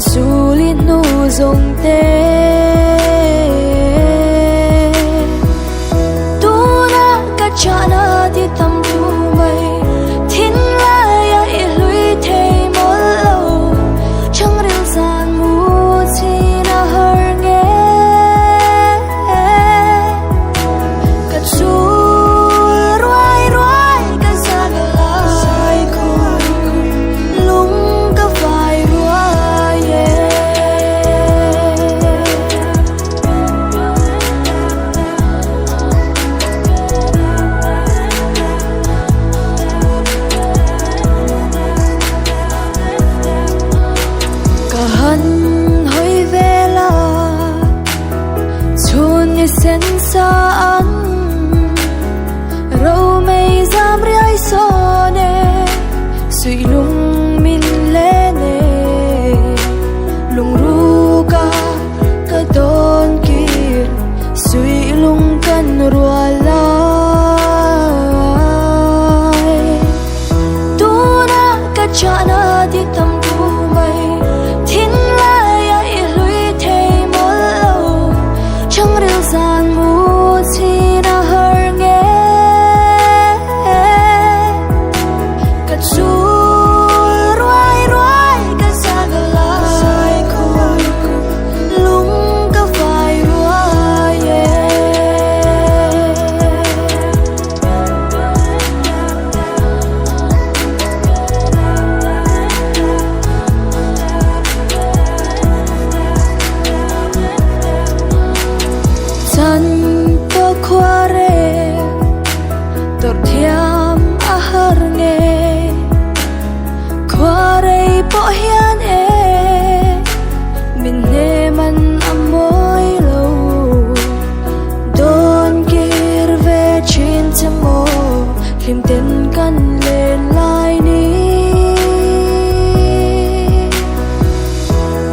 sulit nu dòng tê tu na ka chana ti tam tu mai thin la ya i lui thei mol lo chang ril san mu chi na har nge ka chu ruai ruai ka sa ga lai ko lung ka vai ruai ye ka han hoi vela chun ni sen sa ang rau mei zam riai so ne sui lung min le ne lung ru ka don ki sui lung kan rua lai tu na ka chana di tam tu mai thin la ya i lui thei mol lo chang ril san mu chi na har nge ka chu ruai ruai ka sa ga lai ko lung ka vai ruai ye chan to khwa re tor thiam a har nge khwa re po hian e min ne man amoi lo don kir ve chin chamo lim ten kan len lai ni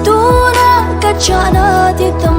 tu na ka chana ti tam